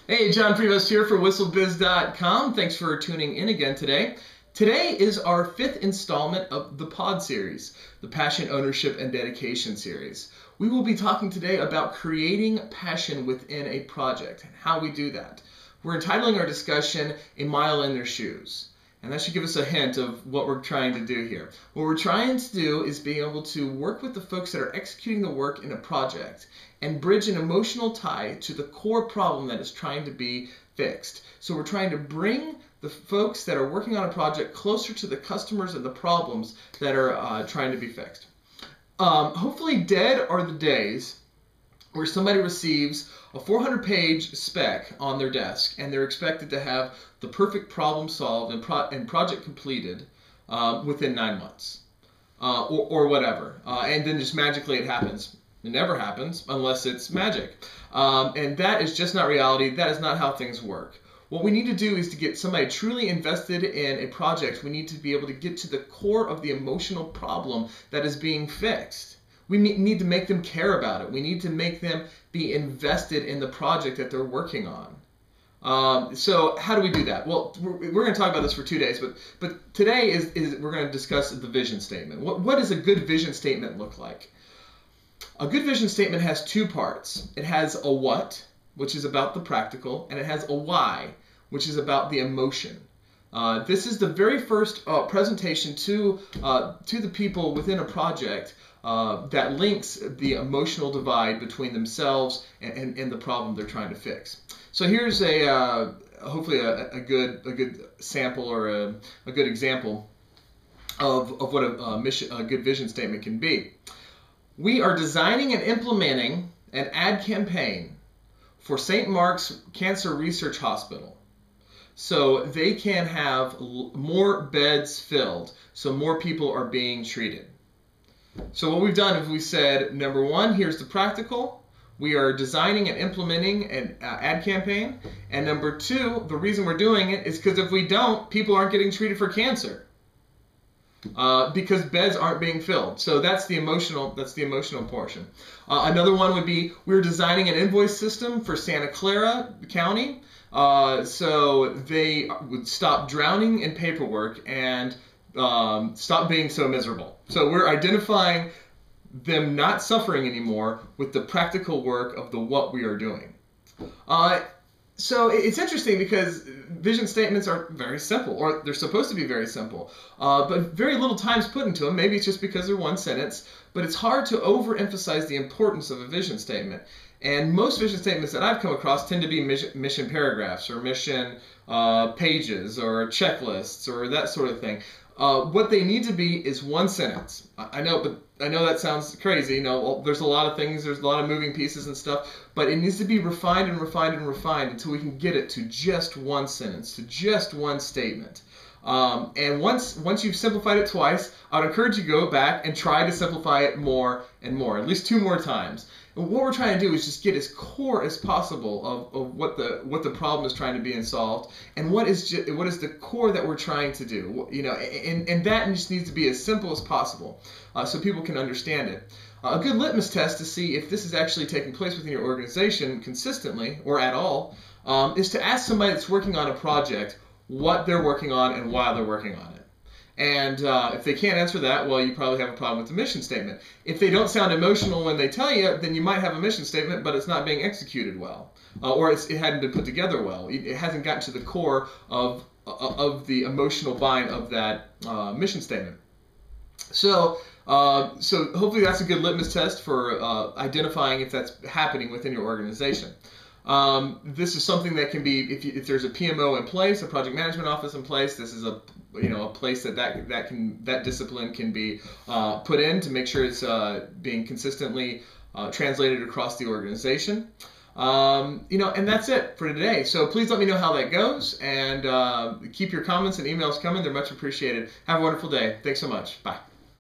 Hey, John Prevost here for WhistleBiz.com. Thanks for tuning in again today. Today is our 5th installment of the pod series, the Passion, Ownership, and Dedication series. We will be talking today about creating passion within a project and how we do that. We're entitling our discussion, A Mile in Their Shoes. And that should give us a hint of what we're trying to do here. What we're trying to do is be able to work with the folks that are executing the work in a project and bridge an emotional tie to the core problem that is trying to be fixed. So we're trying to bring the folks that are working on a project closer to the customers and the problems that are trying to be fixed. Hopefully dead are the days where somebody receives a 400-page spec on their desk and they're expected to have the perfect problem solved and project completed within 9 months or whatever. And then just magically it happens. It never happens unless it's magic. And that is just not reality. That is not how things work. What we need to do is to get somebody truly invested in a project. We need to be able to get to the core of the emotional problem that is being fixed. We need to make them care about it. We need to make them be invested in the project that they're working on. So how do we do that? Well, we're going to talk about this for 2 days, but today is we're going to discuss the vision statement. What does a good vision statement look like? A good vision statement has 2 parts. It has a what, which is about the practical, and it has a why, which is about the emotion. This is the very first presentation to the people within a project that links the emotional divide between themselves and the problem they're trying to fix. So here's hopefully a good sample or a good example of what a good vision statement can be. We are designing and implementing an ad campaign for St. Mark's Cancer Research Hospital, so they can have more beds filled, so more people are being treated. So what we've done is we said, number 1, here's the practical. We are designing and implementing an ad campaign. And number 2, the reason we're doing it is because if we don't, people aren't getting treated for cancer because beds aren't being filled. So that's the emotional portion. Another one would be we're designing an invoice system for Santa Clara County so they would stop drowning in paperwork and stop being so miserable. So we're identifying them not suffering anymore with the practical work of what we are doing. So it's interesting because vision statements are very simple, or they're supposed to be very simple, but very little time's put into them. Maybe it's just because they're one sentence, but it's hard to overemphasize the importance of a vision statement. And most vision statements that I've come across tend to be mission paragraphs or mission pages or checklists or that sort of thing. What they need to be is one sentence. I know that sounds crazy. There's a lot of things, there's a lot of moving pieces and stuff, but it needs to be refined and refined and refined until we can get it to just one sentence, to just one statement. And once you've simplified it twice, I would encourage you to go back and try to simplify it more and more, at least 2 more times. And what we're trying to do is just get as core as possible of what the problem is trying to be solved, and what is the core that we're trying to do. And that just needs to be as simple as possible, so people can understand it. A good litmus test to see if this is actually taking place within your organization consistently or at all is to ask somebody that's working on a project what they're working on and why they're working on it. And if they can't answer that, well, you probably have a problem with the mission statement. If they don't sound emotional when they tell you, then you might have a mission statement, but it's not being executed well, or it hadn't been put together well. It hasn't gotten to the core of the emotional bind of that mission statement. So hopefully that's a good litmus test for identifying if that's happening within your organization. This is something that can be, if there's a PMO in place, a project management office in place, this is a place that discipline can be put in to make sure it's being consistently translated across the organization. And that's it for today. So please let me know how that goes, and keep your comments and emails coming. They're much appreciated. Have a wonderful day. Thanks so much. Bye.